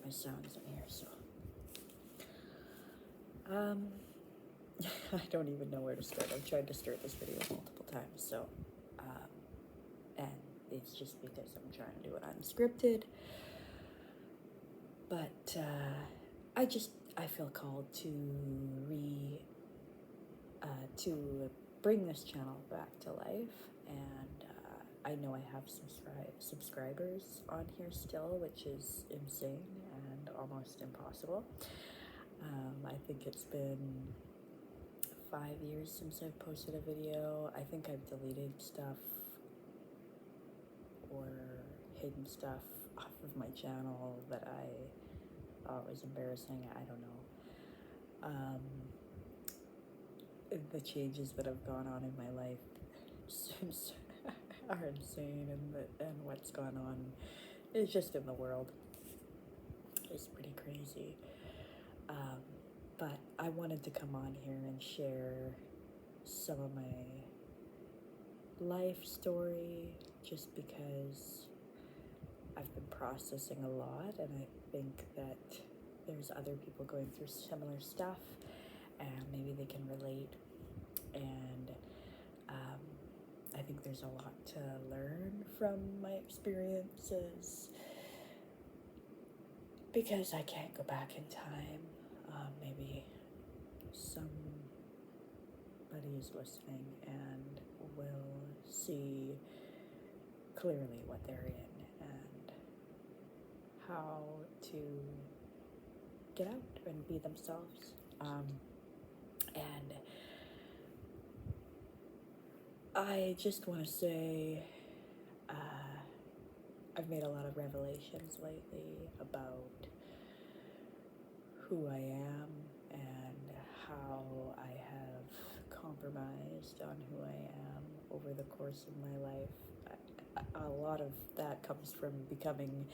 my sounds in here, so I don't even know where to start. I've tried to start this video multiple times, so and it's just because I'm trying to do it unscripted, but I feel called to bring this channel back to life, and I know I have some subscribers on here still, which is insane and almost impossible. I think it's been 5 years since I've posted a video. I think I've deleted stuff or hidden stuff off of my channel that I thought was embarrassing. I don't know. The changes that have gone on in my life since are insane, and what's gone on is just in the world is pretty crazy. But I wanted to come on here and share some of my life story, just because I've been processing a lot, and I think that there's other people going through similar stuff, and maybe they can relate. And I think there's a lot to learn from my experiences, because I can't go back in time. Maybe somebody is listening and will see clearly what they're in and how to get out and be themselves. And I just want to say, I've made a lot of revelations lately about who I am and how I have compromised on who I am over the course of my life. A lot of that comes from becoming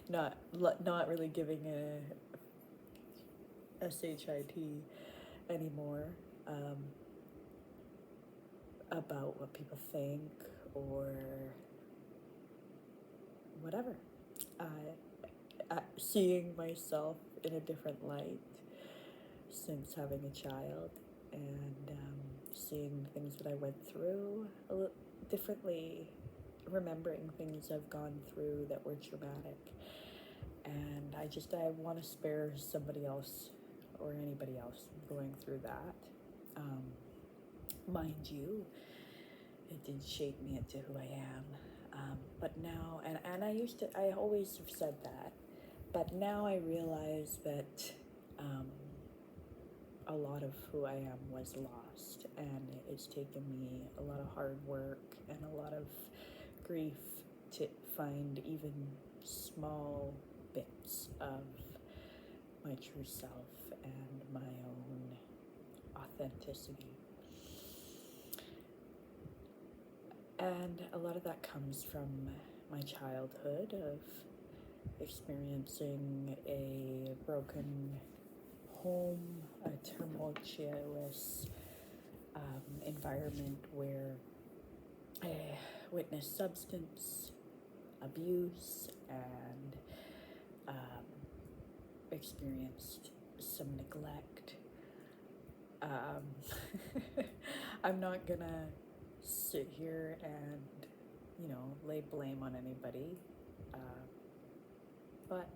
not really giving a SHIT anymore, about what people think or whatever. Seeing myself in a different light since having a child, and seeing things that I went through a little differently, remembering things I've gone through that were traumatic. And I want to spare somebody else or anybody else going through that. Mind you, it did shape me into who I am. But now, and I always have said that, but now I realize that a lot of who I am was lost, and it's taken me a lot of hard work and a lot of grief to find even small bits of my true self and my own authenticity. And a lot of that comes from my childhood of experiencing a broken home, a tumultuous environment where I witnessed substance abuse and experienced some neglect. I'm not gonna sit here and, lay blame on anybody, but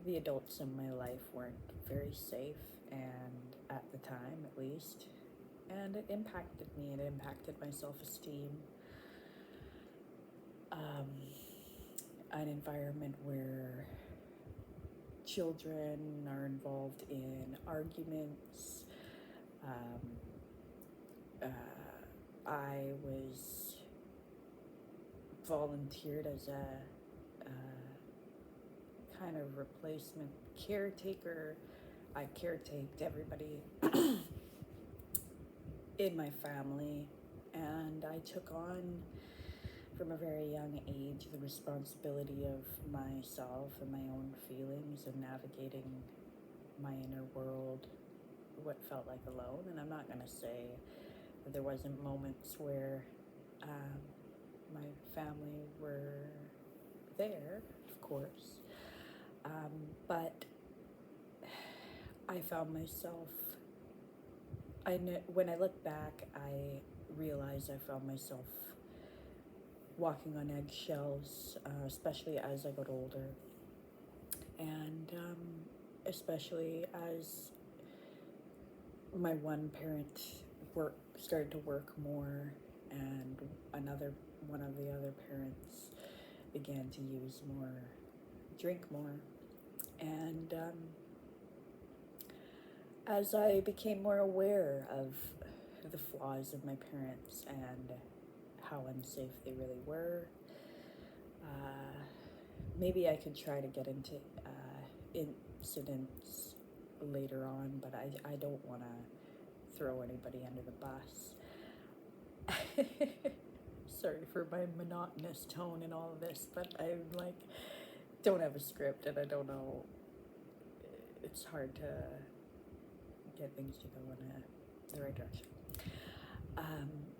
the adults in my life weren't very safe, and at the time at least, and it impacted me. It impacted my self-esteem. An environment where children are involved in arguments. I was volunteered as a kind of replacement caretaker. I caretaked everybody in my family, and I took on, from a very young age, the responsibility of myself and my own feelings and navigating my inner world, what felt like alone. And I'm not going to say that there wasn't moments where my family were there, of course, But I found myself, when I look back, I realize I found myself walking on eggshells, especially as I got older. And especially as my one parent started to work more, and one of the other parents began to drink more. And as I became more aware of the flaws of my parents and how unsafe they really were, maybe I could try to get into incidents later on, but I don't want to throw anybody under the bus. Sorry for my monotonous tone and all of this, but I don't have a script, and I don't know. It's hard to get things to go in the right direction.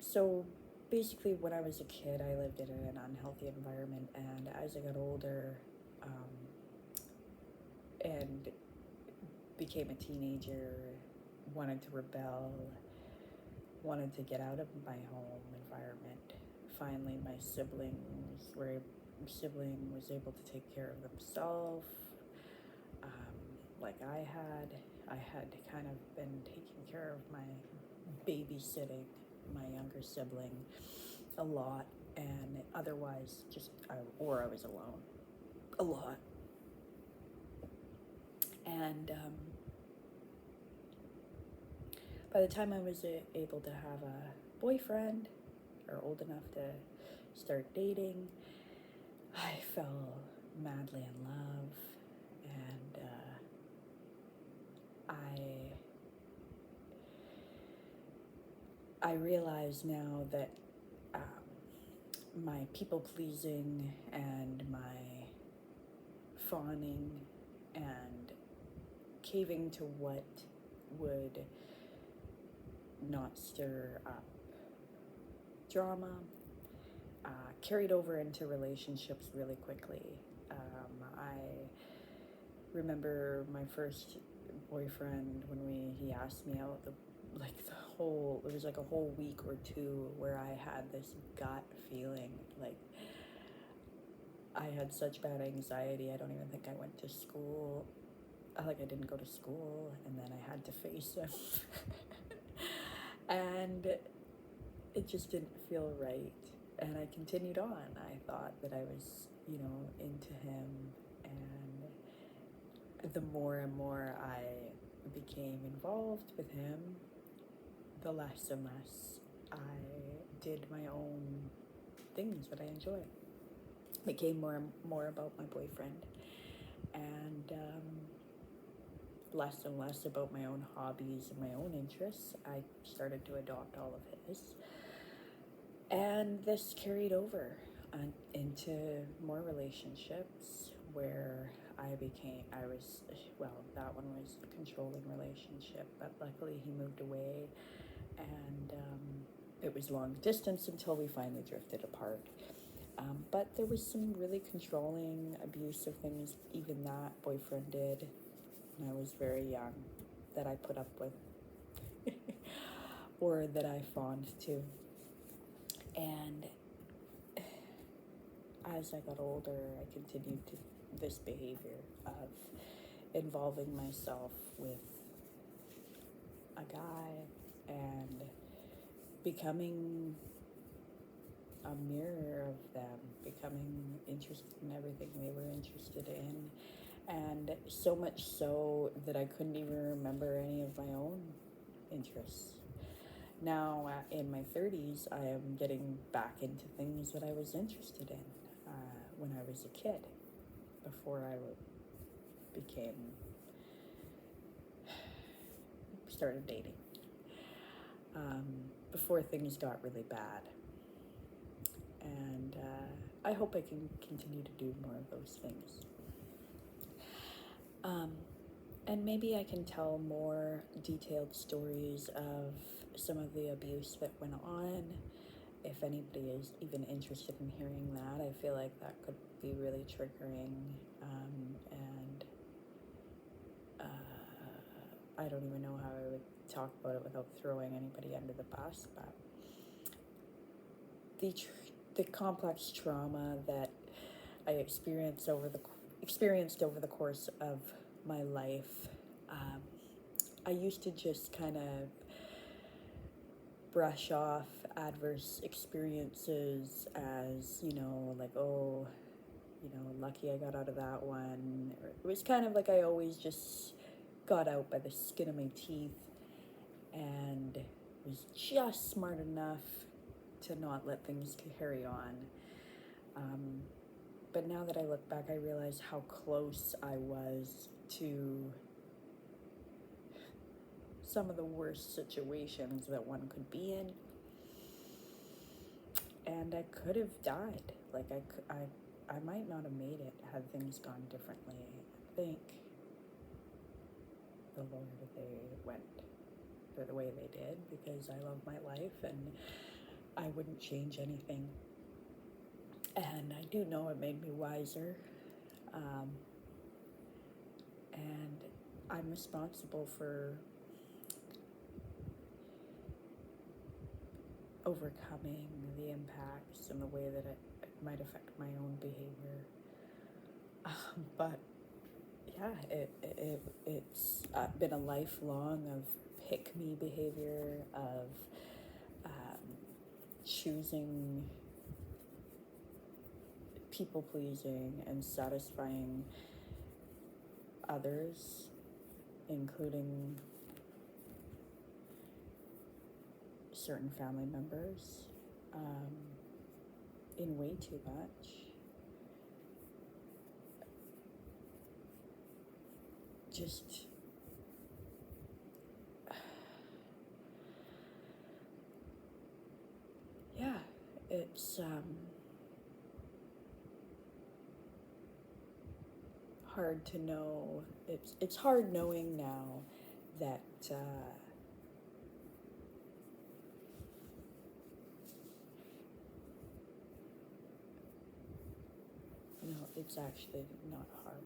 So basically, when I was a kid, I lived in an unhealthy environment, and as I got older, and became a teenager, wanted to rebel, wanted to get out of my home environment. Finally, my sibling was able to take care of themselves, like I had. I had kind of been taking care of babysitting my younger sibling a lot, and otherwise I was alone a lot. And by the time I was able to have a boyfriend, or old enough to start dating, I fell madly in love, and I realize now that my people pleasing and my fawning and caving to what would not stir up drama carried over into relationships really quickly. I remember my first boyfriend, when he asked me out, it was like a whole week or two where I had this gut feeling, like I had such bad anxiety. I don't even think I went to school. I didn't go to school, and then I had to face him. And it just didn't feel right. And I continued on. I thought that I was, into him, and the more and more I became involved with him, the less and less I did my own things that I enjoy. It became more and more about my boyfriend, and less and less about my own hobbies and my own interests. I started to adopt all of his, and this carried over into more relationships where that one was a controlling relationship, but luckily he moved away, and it was long distance until we finally drifted apart. But there was some really controlling, abusive things even that boyfriend did when I was very young that I put up with or that I fawned to. And as I got older, I continued to this behavior of involving myself with a guy and becoming a mirror of them, becoming interested in everything they were interested in, and so much so that I couldn't even remember any of my own interests. Now, in my 30s, I am getting back into things that I was interested in when I was a kid, before I started dating, before things got really bad. And I hope I can continue to do more of those things. And maybe I can tell more detailed stories of some of the abuse that went on. If anybody is even interested in hearing that, I feel like that could be really triggering, and I don't even know how I would talk about it without throwing anybody under the bus, but the complex trauma that I experienced over the course of my life, I used to just kind of brush off adverse experiences as, like, oh, lucky I got out of that one. Or it was kind of like I always just got out by the skin of my teeth and was just smart enough to not let things carry on. But now that I look back, I realize how close I was to some of the worst situations that one could be in. And I could have died. Like, I might not have made it had things gone differently. Thank the Lord they went the way they did, because I love my life and I wouldn't change anything. And I do know it made me wiser. And I'm responsible for overcoming the impacts and the way that it might affect my own behavior. But yeah, it's been a lifelong of pick-me behavior, of choosing people-pleasing and satisfying others, including certain family members, in way too much. Just yeah, it's hard to know. It's hard knowing now that no, it's actually not hard.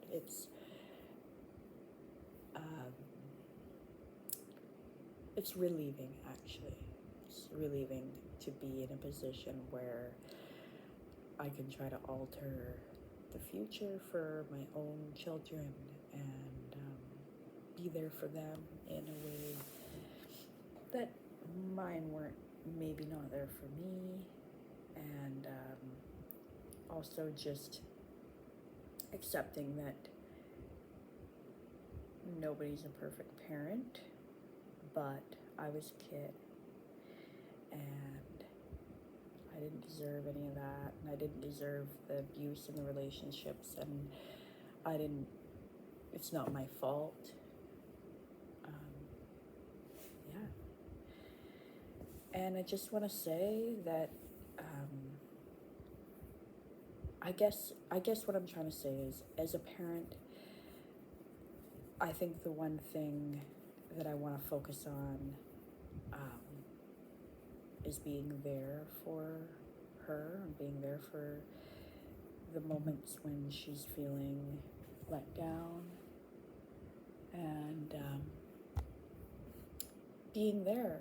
It's relieving, actually. It's relieving to be in a position where I can try to alter the future for my own children and be there for them in a way that mine weren't maybe not there for me. And also just accepting that nobody's a perfect parent, but I was a kid and I didn't deserve any of that, and I didn't deserve the abuse in the relationships, and it's not my fault. Yeah. And I just want to say that I guess what I'm trying to say is, as a parent, I think the one thing that I want to focus on is being there for her and being there for the moments when she's feeling let down, and being there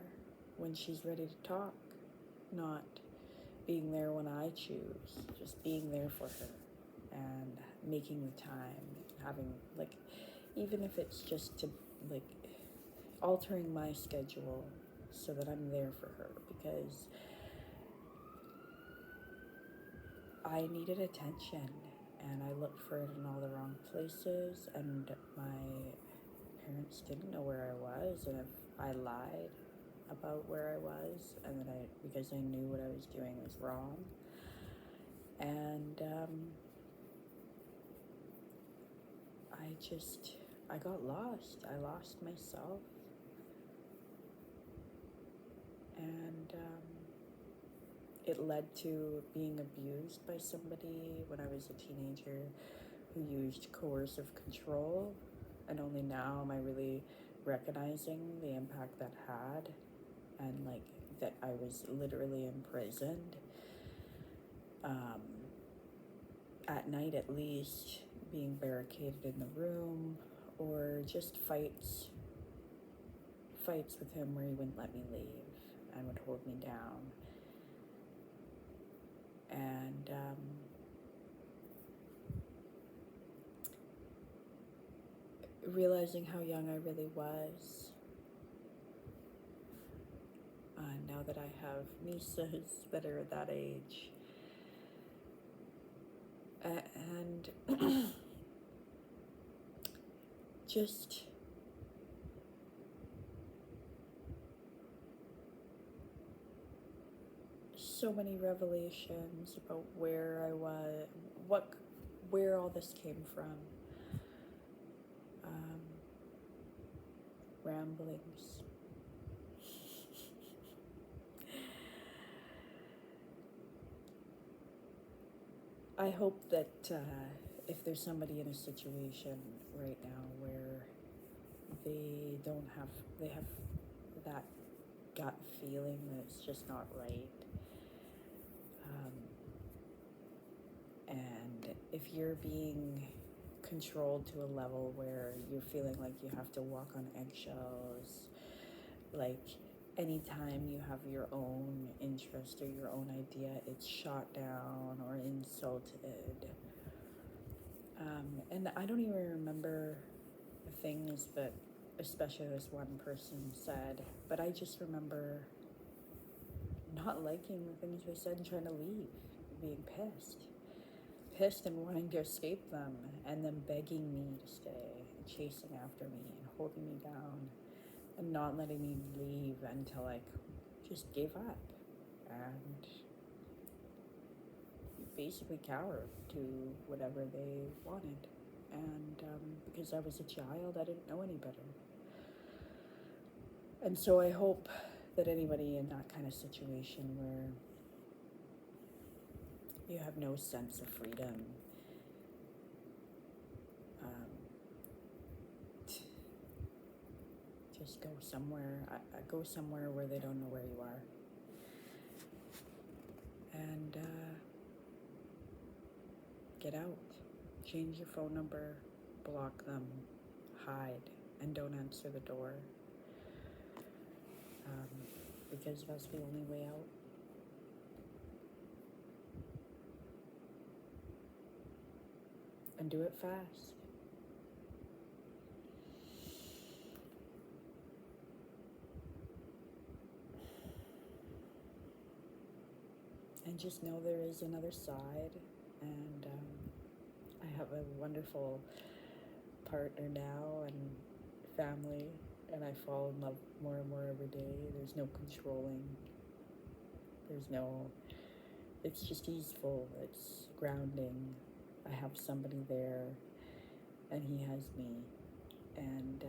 when she's ready to talk, not being there when I choose, just being there for her and making the time, having, like, even if it's just to, like, altering my schedule so that I'm there for her, because I needed attention and I looked for it in all the wrong places, and my parents didn't know where I was, and if I lied about where I was, and that because I knew what I was doing was wrong, and I got lost. I lost myself, and it led to being abused by somebody when I was a teenager who used coercive control, and only now am I really recognizing the impact that had, and like that I was literally imprisoned, at night at least, being barricaded in the room, or just fights fights with him where he wouldn't let me leave and would hold me down. And realizing how young I really was. Now that I have nieces that are that age. And just so many revelations about where I was, where all this came from. Ramblings. I hope that if there's somebody in a situation right now where they have that gut feeling that it's just not right, and if you're being controlled to a level where you're feeling like you have to walk on eggshells, like anytime you have your own interest or your own idea, it's shot down or insulted. And I don't even remember the things that especially this one person said, but I just remember not liking the things they said and trying to leave, being pissed and wanting to escape them, and then begging me to stay, and chasing after me and holding me down and not letting me leave until I just gave up and basically cowered to whatever they wanted. And because I was a child, I didn't know any better. And so I hope that anybody in that kind of situation where you have no sense of freedom, just go somewhere. Go somewhere where they don't know where you are, and get out. Change your phone number, block them, hide, and don't answer the door, because that's the only way out. And do it fast. And just know there is another side, and I have a wonderful partner now and family, and I fall in love more and more every day. There's no controlling. It's just easeful, it's grounding. I have somebody there, and he has me, and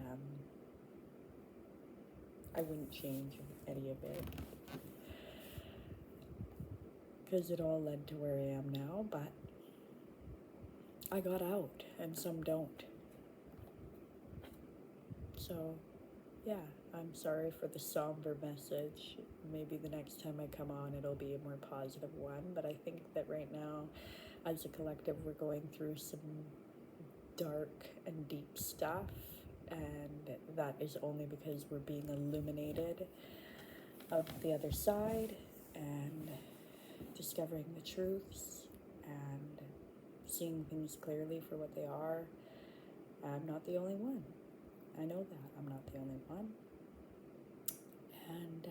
I wouldn't change any of it, because it all led to where I am now, but I got out, and some don't. So, yeah, I'm sorry for the somber message. Maybe the next time I come on, it'll be a more positive one, but I think that right now, as a collective, we're going through some dark and deep stuff, and that is only because we're being illuminated of the other side and discovering the truths and seeing things clearly for what they are. I'm not the only one. I know that. I'm not the only one. And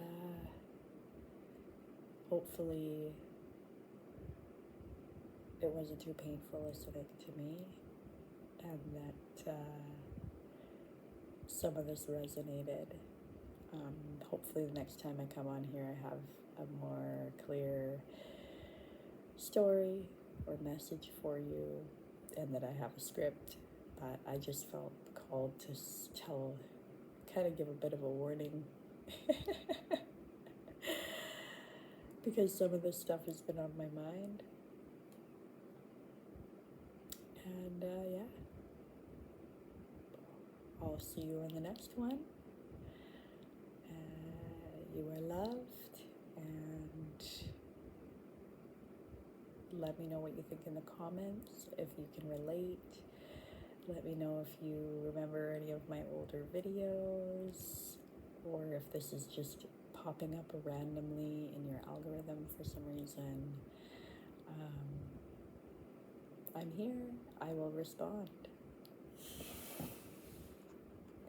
hopefully it wasn't too painful listening to me, and that some of this resonated. Hopefully the next time I come on here, I have a more clear story or message for you, and that I have a script. But I just felt called to kind of give a bit of a warning because some of this stuff has been on my mind. And yeah, I'll see you in the next one. You are loved, and let me know what you think in the comments, if you can relate. Let me know if you remember any of my older videos, or if this is just popping up randomly in your algorithm for some reason, I'm here. I will respond.